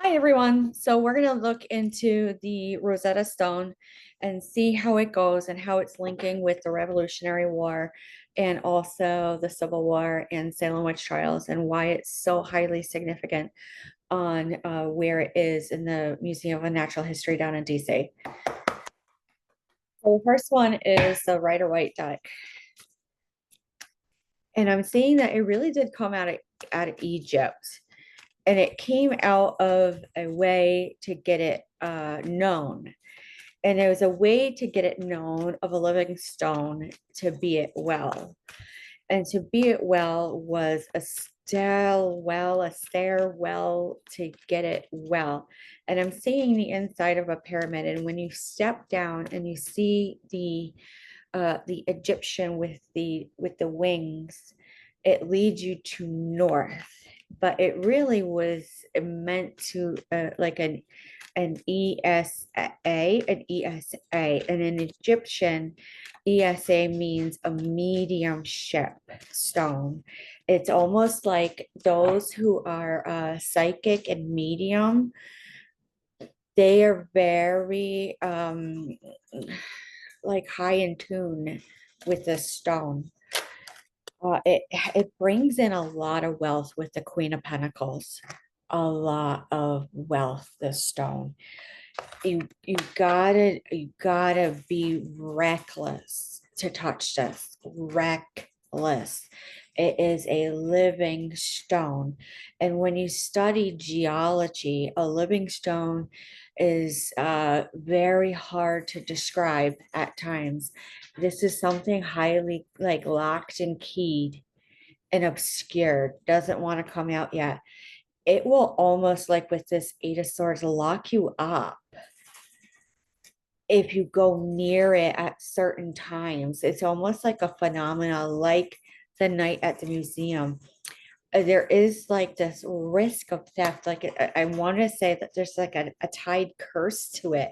Hi, everyone. So we're going to look into the Rosetta Stone and see how it goes and how it's linking with the Revolutionary War and also the Civil War and Salem witch trials and why it's so highly significant on where it is in the Museum of Natural History down in DC. So the first one is the Rider-Waite deck. And I'm seeing that it really did come out of Egypt. And it came out of a way to get it known. And it was a way to get it known of a living stone to be it well. And to be it well was a stairwell to get it well. And I'm seeing the inside of a pyramid. And when you step down and you see the Egyptian with the wings, it leads you to north. But it really was meant to like an ESA, and in Egyptian, ESA means a mediumship stone. It's almost like those who are psychic and medium, they are very like high in tune with this stone. It brings in a lot of wealth with the Queen of Pentacles, a lot of wealth. This stone, you gotta be reckless to touch this. Reckless. It is a living stone, and when you study geology, a living stone is very hard to describe at times. This is something highly like locked and keyed and obscured, doesn't want to come out yet. It will almost like with this Eight of Swords lock you up if you go near it at certain times. It's almost like a phenomena like the night at the museum. There is like this risk of theft. Like I want to say that there's like a tied curse to it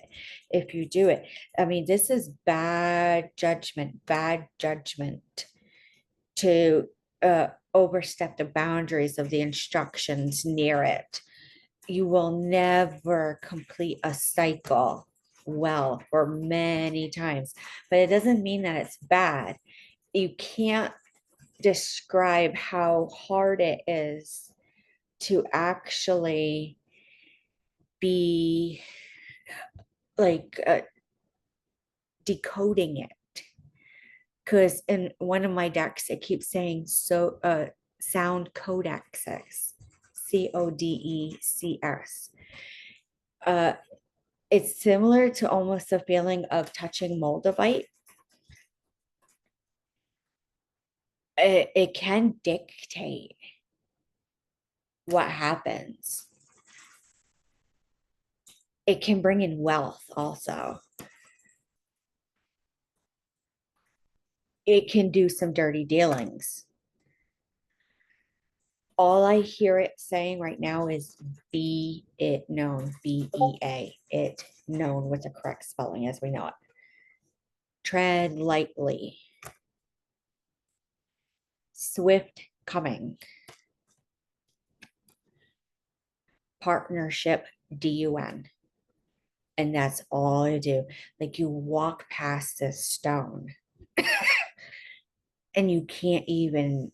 if you do it. I mean, this is bad judgment to overstep the boundaries of the instructions near it. You will never complete a cycle well for many times, but it doesn't mean that it's bad. You can't describe how hard it is to actually be like decoding it, because in one of my decks it keeps saying sound codexes, CODECS. uh it's similar to almost a feeling of touching moldavite. It can dictate what happens. It can bring in wealth also. It can do some dirty dealings. All I hear it saying right now is be it known, BEA, it known with the correct spelling as we know it. Tread lightly. Swift coming. Partnership, DUN. And that's all I do. Like you walk past this stone and you can't even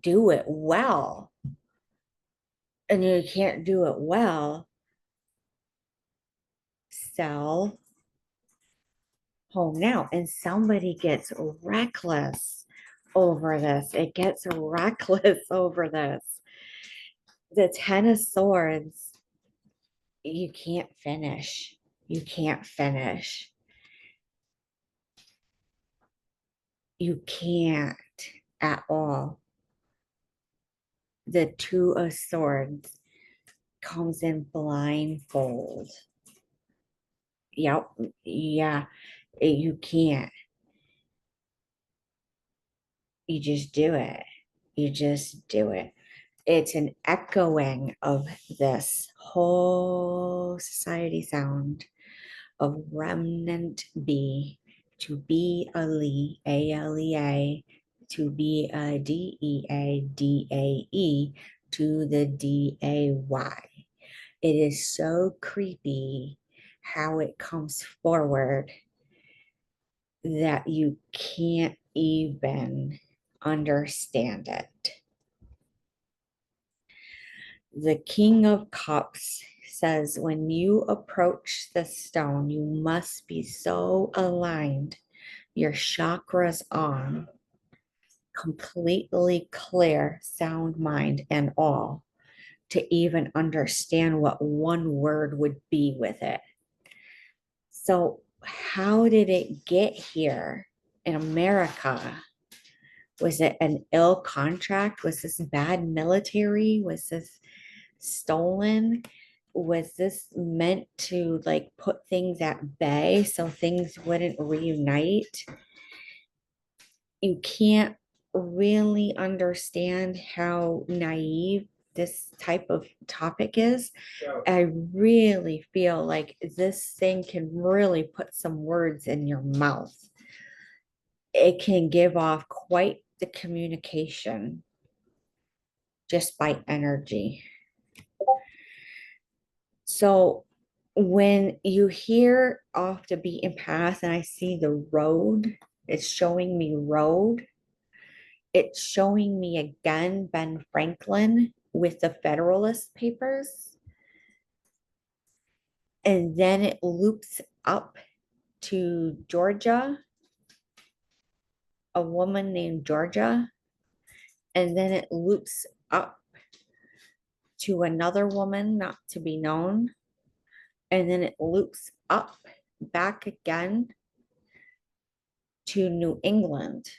do it well. And you can't do it well. Sell home now. And somebody gets reckless over this. It gets reckless over this. The Ten of Swords, you can't finish. You can't finish. You can't at all. The Two of Swords comes in blindfold. Yep. Yeah. You can't. You just do it. You just do it. It's an echoing of this whole society sound of remnant B, to be a Lee, ALEA, to be a DEA, DAE, to the DAY. It is so creepy how it comes forward that you can't even understand it. The King of Cups says, when you approach the stone, you must be so aligned, your chakras on, completely clear, sound mind, and all to even understand what one word would be with it. So, how did it get here in America? Was it an ill contract? Was this bad military? Was this stolen? Was this meant to like put things at bay so things wouldn't reunite? You can't really understand how naive this type of topic is. I really feel like this thing can really put some words in your mouth. It can give off quite the communication just by energy. So when you hear off the beaten path and I see the road, it's showing me road. It's showing me again Ben Franklin with the Federalist Papers. And then it loops up to Georgia, a woman named Georgia. And then it loops up to another woman not to be known. And then it loops up back again to New England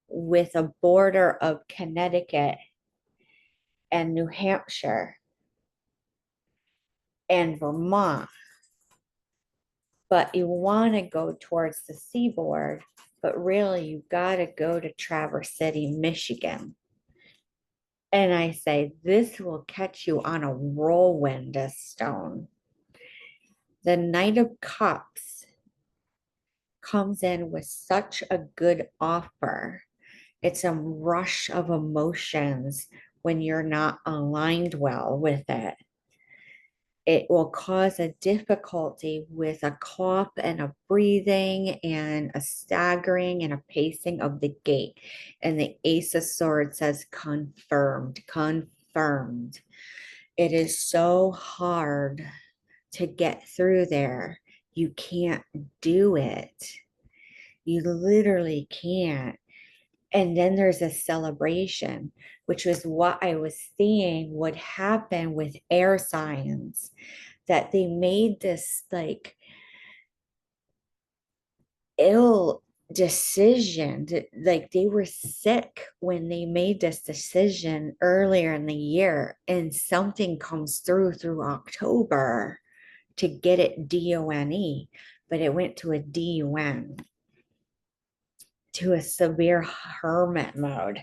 with a border of Connecticut and New Hampshire and Vermont. But you want to go towards the seaboard, but really you got to go to Traverse City, Michigan. And I say, this will catch you on a whirlwind, a stone. The Knight of Cups comes in with such a good offer. It's a rush of emotions when you're not aligned well with it. It will cause a difficulty with a cough and a breathing and a staggering and a pacing of the gait. And the Ace of Swords says confirmed, confirmed. It is so hard to get through there. You can't do it. You literally can't. And then there's a celebration, which was what I was seeing would happen with air signs, that they made this like ill decision. Like they were sick when they made this decision earlier in the year, and something comes through October to get it DONE, but it went to a DUN, to a severe hermit mode.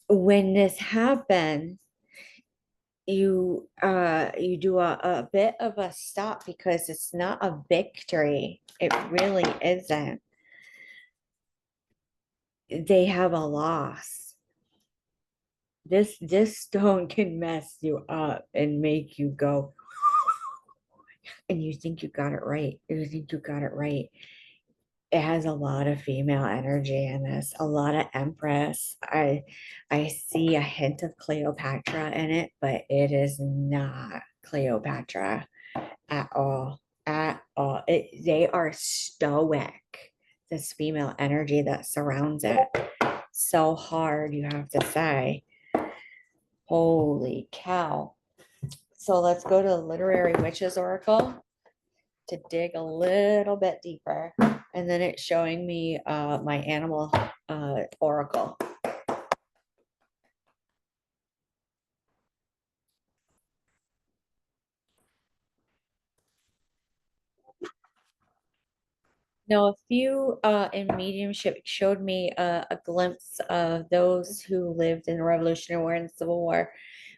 When this happens, you do a bit of a stop because it's not a victory. It really isn't. They have a loss. This stone can mess you up and make you go, and you think you got it right. You think you got it right. It has a lot of female energy in this, a lot of Empress. I see a hint of Cleopatra in it, but it is not Cleopatra at all. At all. They are stoic, this female energy that surrounds it. So hard, you have to say. Holy cow. So let's go to the Literary Witches Oracle to dig a little bit deeper. And then it's showing me my animal oracle. Now, a few in mediumship showed me a glimpse of those who lived in the Revolutionary War and the Civil War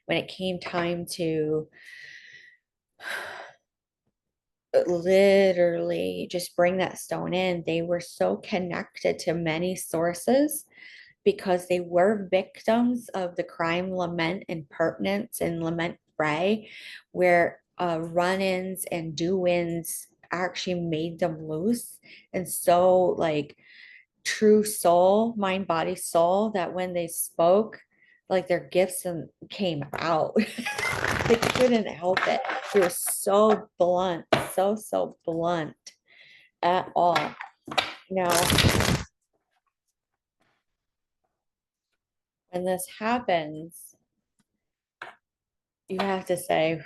when it came time to literally just bring that stone in. They were so connected to many sources because they were victims of the crime lament and pertinence and lament fray, where run-ins and do-ins actually made them loose. And so like true soul, mind, body, soul, that when they spoke, like their gifts and came out. They couldn't help it. They were so blunt, so blunt at all. Now, when this happens, you have to say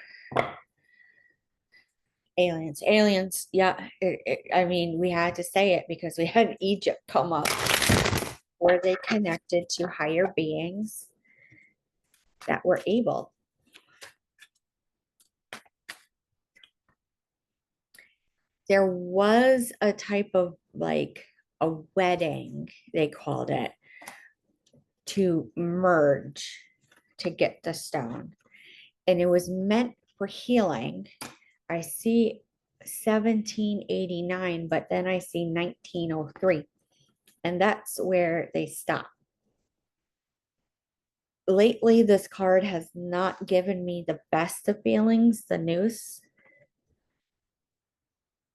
aliens, aliens. Yeah, I mean, we had to say it because we had Egypt come up. Were they connected to higher beings that were able? There was a type of like a wedding, they called it, to merge to get the stone. And it was meant for healing. I see 1789, but then I see 1903. And that's where they stop. Lately, this card has not given me the best of feelings, the noose.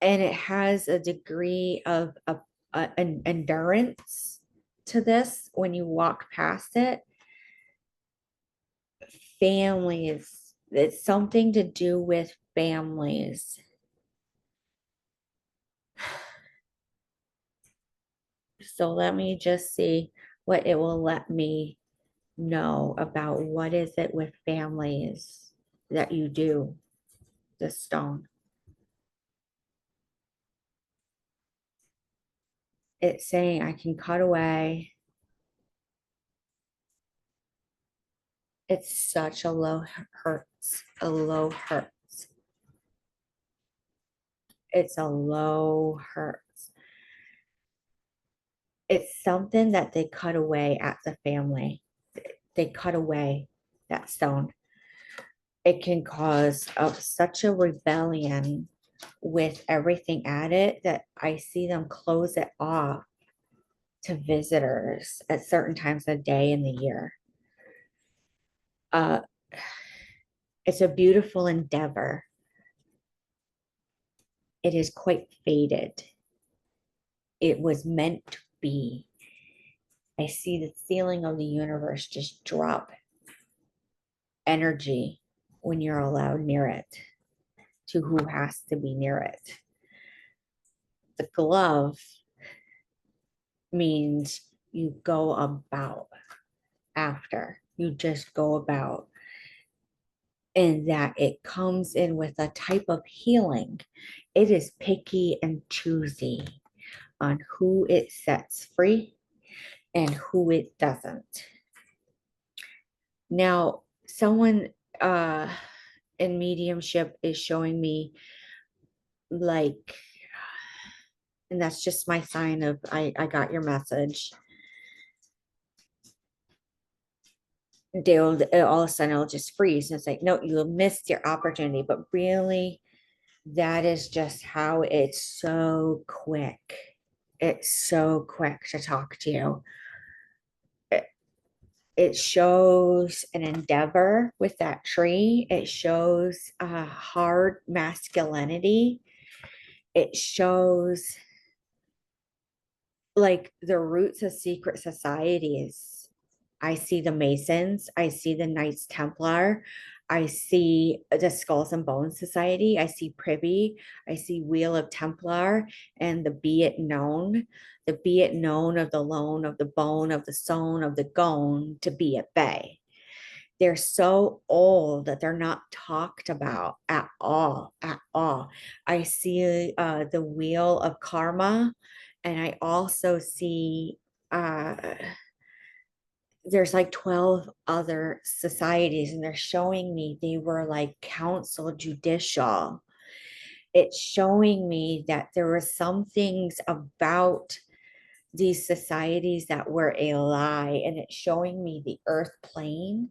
And it has a degree of an endurance to this when you walk past it. Families, it's something to do with families. So let me just see what it will let me know about what is it with families that you do the stone. It's saying I can cut away. It's such a low hurts, a low hurts. It's a low hurts. It's something that they cut away at the family. They cut away that stone. It can cause such a rebellion with everything at it that I see them close it off to visitors at certain times of the day in the year. Uh, it's a beautiful endeavor. It is quite fated. It was meant to be. I see the ceiling of the universe just drop energy when you're allowed near it to who has to be near it. The glove means you go about after, you just go about, and that it comes in with a type of healing. It is picky and choosy on who it sets free and who it doesn't. Now, someone in mediumship is showing me like, and that's just my sign of I got your message. They'll all of a sudden it'll just freeze. And it's like, no, you missed your opportunity. But really, that is just how it's so quick. It's so quick to talk to you. It shows an endeavor with that tree. It shows hard masculinity. It shows like the roots of secret societies. I see the Masons. I see the Knights Templar. I see the Skulls and Bones Society. I see Privy. I see Wheel of Templar and the Be It Known. The Be It Known of the loan, of the bone, of the sewn, of the gone to be at bay. They're so old that they're not talked about at all, at all. I see the Wheel of Karma, and I also see there's like 12 other societies, and they're showing me they were like council judicial. It's showing me that there were some things about these societies that were a lie, and it's showing me the earth plane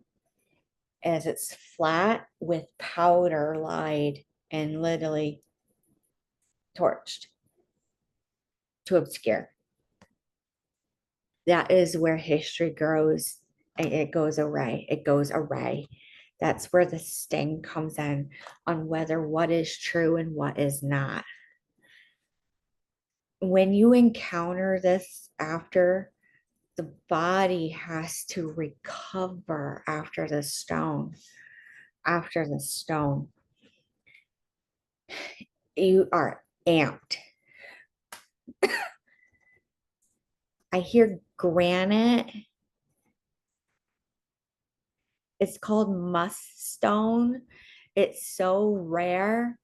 as it's flat with powder lied and literally torched to obscure. That is where history grows and it goes awry. It goes awry. That's where the sting comes in on whether what is true and what is not. When you encounter this after, the body has to recover after the stone. After the stone, you are amped. I hear granite. It's called musk stone. It's so rare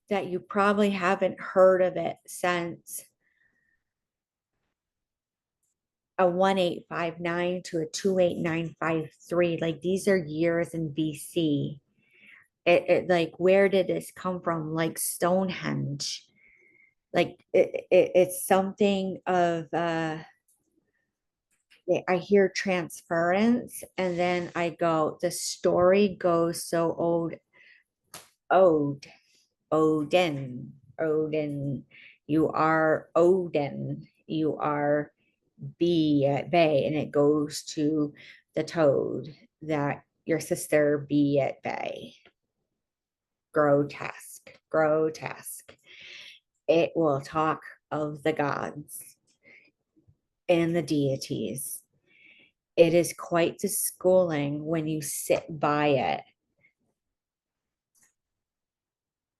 that you probably haven't heard of it since a 1859 to a 28953. Like these are years in BC. It like where did this come from? Like Stonehenge. Like it's something of I hear transference and then I go, the story goes so old, Odin, Odin, you are Odin, you are B at bay, and it goes to the toad that your sister be at bay. Grotesque, grotesque. It will talk of the gods and the deities. It is quite the schooling when you sit by it.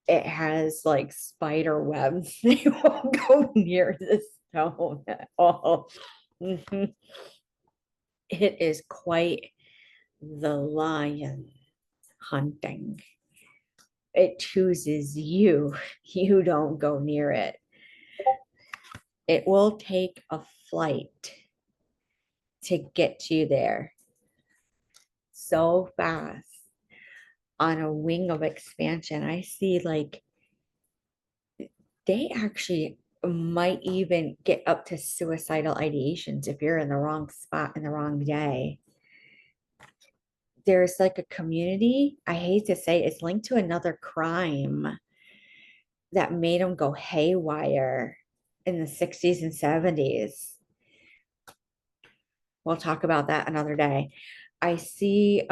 It has like spider webs. They won't go near the stone at all. Mhm. It is quite the lion hunting. It chooses you. You don't go near it. It will take a flight to get you there so fast on a wing of expansion. I see like they actually might even get up to suicidal ideations if you're in the wrong spot in the wrong day. There's like a community, I hate to say it's linked to another crime that made them go haywire in the 60s and 70s. We'll talk about that another day. I see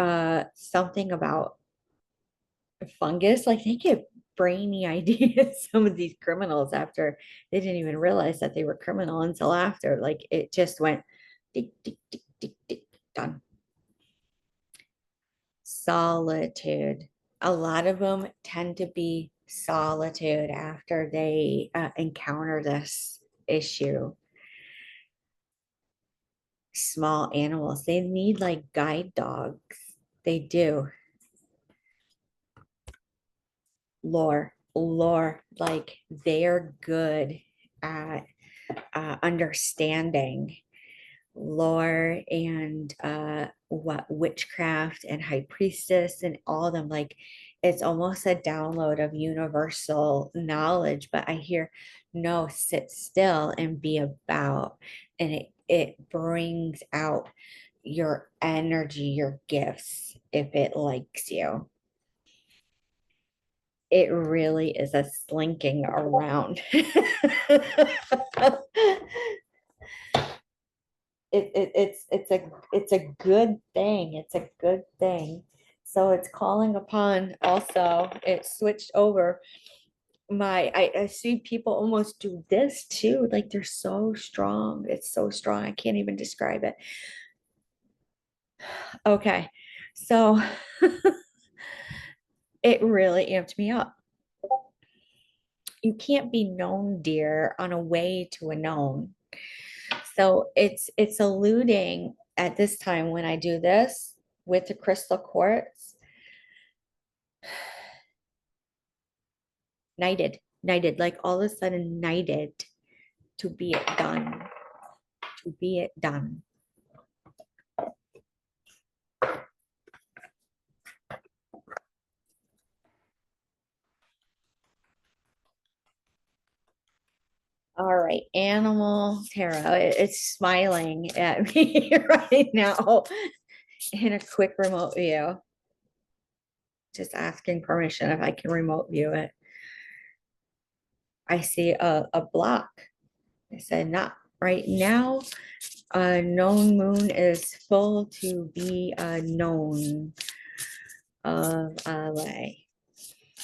something about fungus, like they get brainy ideas, some of these criminals after they didn't even realize that they were criminal until after. Like it just went tick, tick, tick, tick, tick, done. Solitude. A lot of them tend to be solitude after they encounter this issue. Small animals, they need like guide dogs. They do. Lore, like they're good at understanding lore and what witchcraft and high priestess and all of them. Like it's almost a download of universal knowledge. But I hear no, sit still and be about, and it brings out your energy, your gifts if it likes you. It really is a slinking around. It's a good thing. It's a good thing. So it's calling upon also, it switched over I see people almost do this too. Like they're so strong. It's so strong. I can't even describe it. Okay. So it really amped me up. You can't be known, dear, on a way to a known. So it's alluding at this time when I do this with the crystal quartz, knighted, like all of a sudden knighted to be it done, to be it done. All right, animal tarot. It's smiling at me right now in a quick remote view. Just asking permission if I can remote view it. I see a block. I said, not right now, a known moon is full to be a known of LA.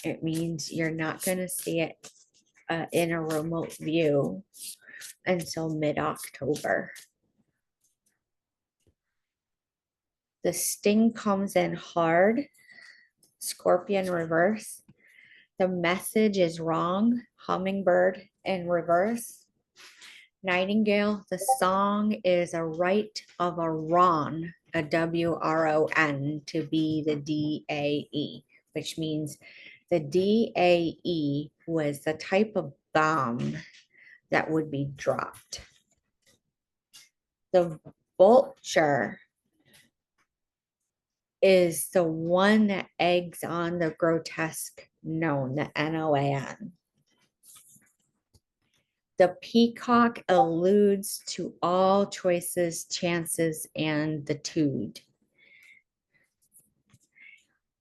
It means you're not going to see it in a remote view until mid-October. The sting comes in hard, Scorpion reverse. The message is wrong, Hummingbird in reverse. Nightingale, the song is a right of a Ron, a WRON, to be the DAE, which means the DAE was the type of bomb that would be dropped. The vulture is the one that eggs on the grotesque known, the NOAN. The peacock alludes to all choices, chances, and the tude.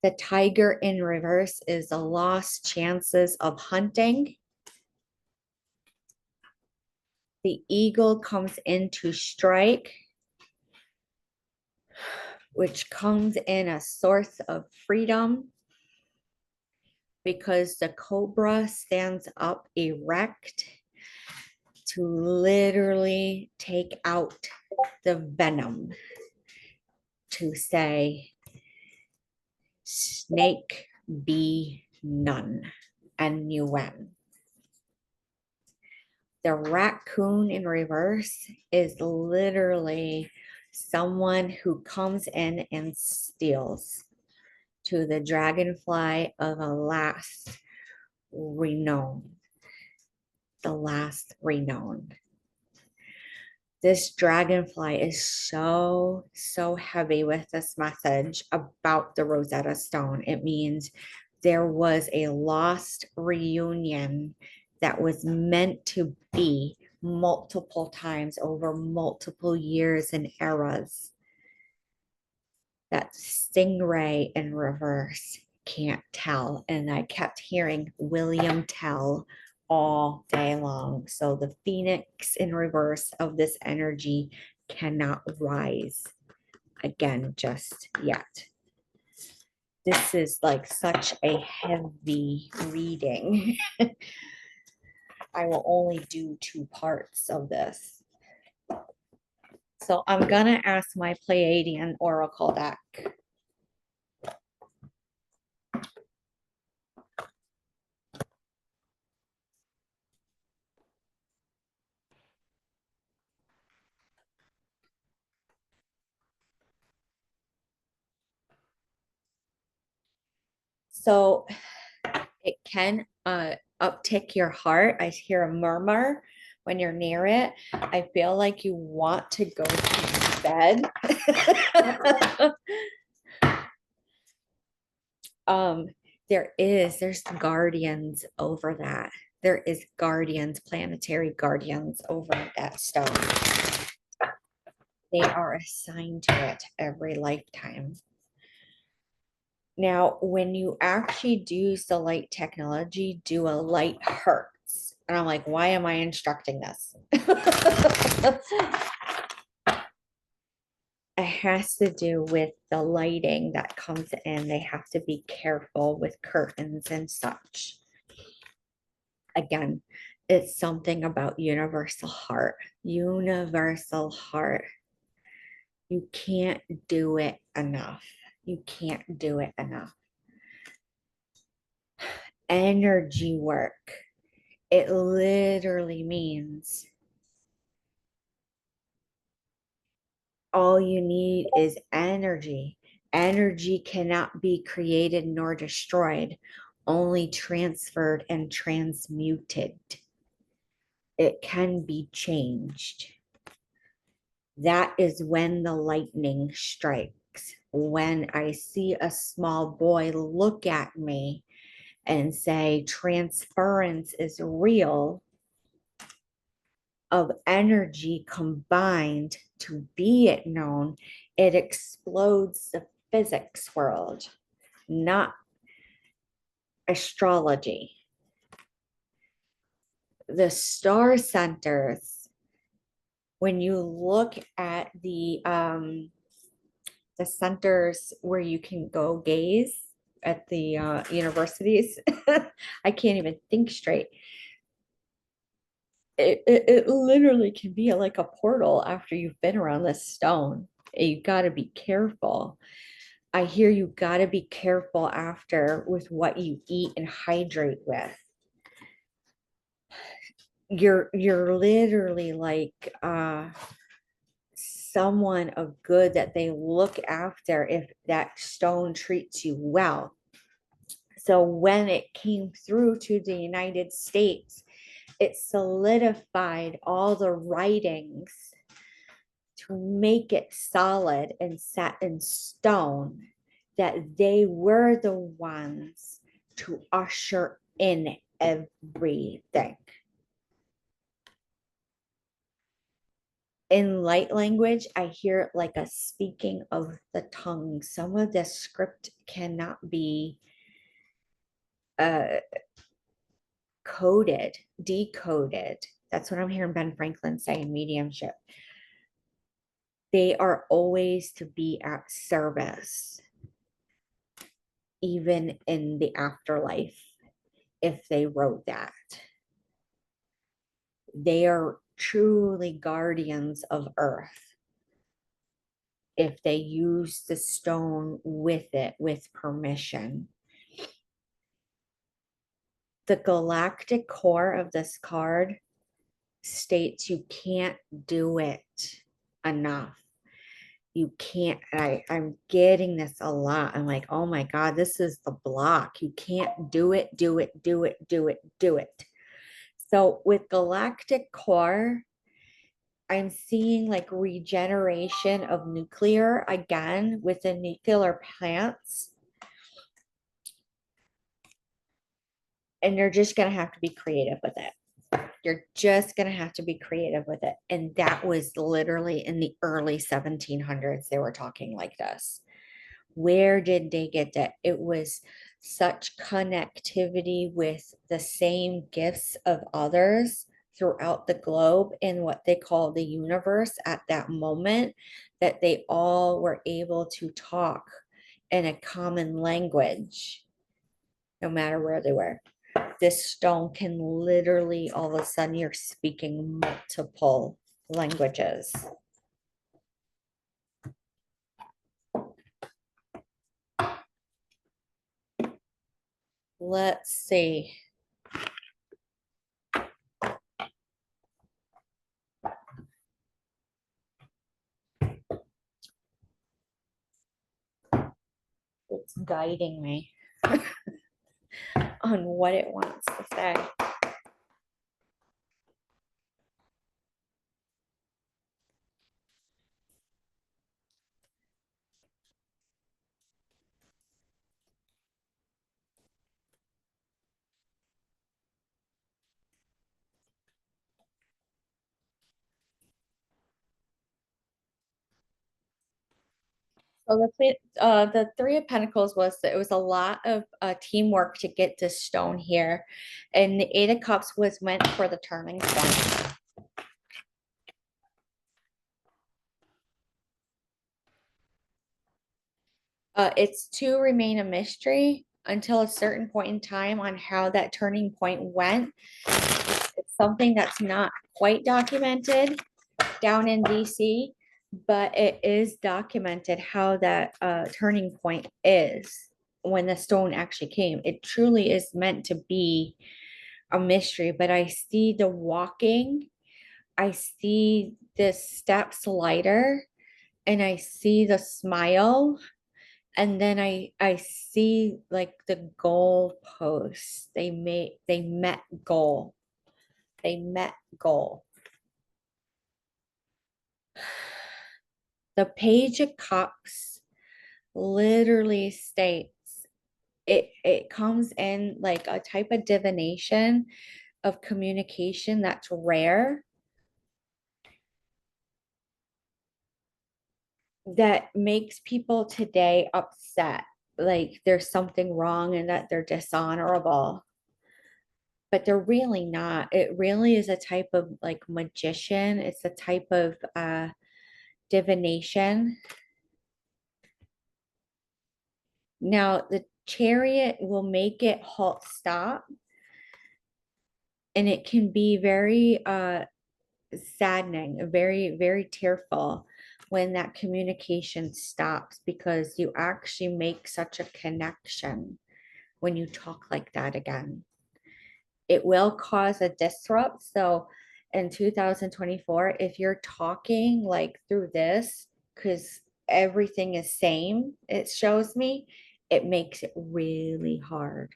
The tiger in reverse is the lost chances of hunting. The eagle comes in to strike, which comes in a source of freedom because the cobra stands up erect to literally take out the venom, to say, snake be none, NUN. The raccoon in reverse is literally someone who comes in and steals, to the dragonfly of a last renown. The last renown. This dragonfly is so heavy with this message about the Rosetta Stone. It means there was a lost reunion that was meant to be multiple times over multiple years and eras. That stingray in reverse can't tell. And I kept hearing William Tell all day long. So the phoenix in reverse of this energy cannot rise again just yet. This is like such a heavy reading. I will only do 2 parts of this. So I'm gonna ask my Pleiadian Oracle deck. So it can uptick your heart. I hear a murmur when you're near it. I feel like you want to go to bed. There's guardians over that. There is guardians, planetary guardians over that stone. They are assigned to it every lifetime. Now, when you actually do the light technology, do a light hertz. And I'm like, why am I instructing this? It has to do with the lighting that comes in. They have to be careful with curtains and such. Again, it's something about universal heart. Universal heart. You can't do it enough. You can't do it enough. Energy work. It literally means all you need is energy. Energy cannot be created nor destroyed, only transferred and transmuted. It can be changed. That is when the lightning strikes. When I see a small boy look at me and say, transference is real, of energy combined to be it known, it explodes the physics world, not astrology. The star centers When you look at the centers where you can go gaze at the universities, I can't even think straight. It literally can be like a portal after you've been around this stone. You got to be careful. I hear you got to be careful after with what you eat and hydrate with. You're literally like someone of good that they look after if that stone treats you well. So when it came through to the United States, it solidified all the writings to make it solid and set in stone that they were the ones to usher in everything. In light language, I hear it like a speaking of the tongue. Some of the script cannot be uh, coded, decoded. That's what I'm hearing Ben Franklin say in mediumship. They are always to be at service, even in the afterlife, if they wrote that. They are truly guardians of earth if they use the stone with it with permission. The galactic core of this card states you can't do it enough. You can't. I'm getting this a lot. I'm like, oh my God, this is the block. You can't do it, do it, do it, do it, do it. So with galactic core, I'm seeing like regeneration of nuclear again with the nuclear plants. And you're just going to have to be creative with it. You're just going to have to be creative with it. And that was literally in the early 1700s, they were talking like this. Where did they get that? It was such connectivity with the same gifts of others throughout the globe in what they call the universe at that moment that they all were able to talk in a common language, no matter where they were. This stone can literally all of a sudden you're speaking multiple languages. Let's see. It's guiding me on what it wants to say. So the Three of Pentacles was that it was a lot of teamwork to get this stone here, and the Eight of Cups was meant for the turning point. It's to remain a mystery until a certain point in time on how that turning point went. It's something that's not quite documented down in DC, but it is documented how that turning point is when the stone actually came. It truly is meant to be a mystery, but I see the walking, I see the step slider, and I see the smile, and then I see like the goal posts. They met goal. They met goal. The Page of Cups literally states it comes in like a type of divination of communication that's rare, that makes people today upset, like there's something wrong and that they're dishonorable. but they're really not. It really is a type of like magician. It's a type of divination. Now, the chariot will make it halt stop, and it can be very saddening, very, very tearful when that communication stops because you actually make such a connection when you talk like that again. It will cause a disrupt. So in 2024, if you're talking like through this, because everything is same, it shows me, it makes it really hard,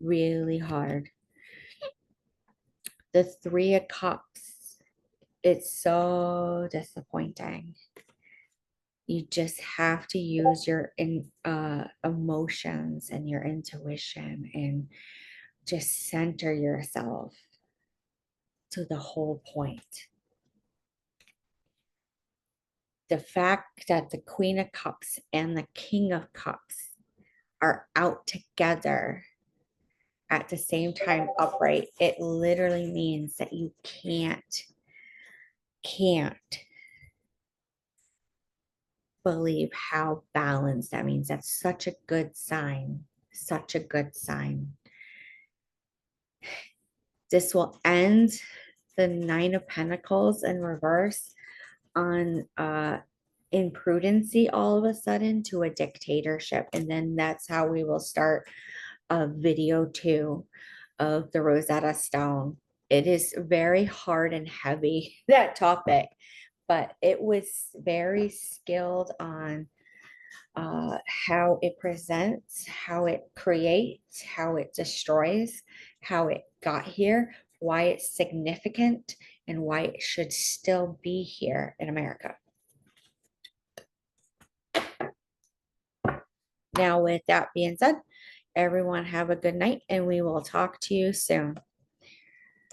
really hard. The Three of Cups, it's so disappointing. You just have to use your emotions and your intuition and just center yourself to the whole point. The fact that the Queen of Cups and the King of Cups are out together at the same time upright, it literally means that you can't believe how balanced that means. That's such a good sign. Such a good sign. This will end the Nine of Pentacles in reverse on imprudency all of a sudden to a dictatorship. And then that's how we will start a video two of the Rosetta Stone. It is very hard and heavy, that topic, but it was very skilled on how it presents, how it creates, how it destroys, how it got here, why it's significant, and why it should still be here in America. Now, with that being said, everyone have a good night and we will talk to you soon.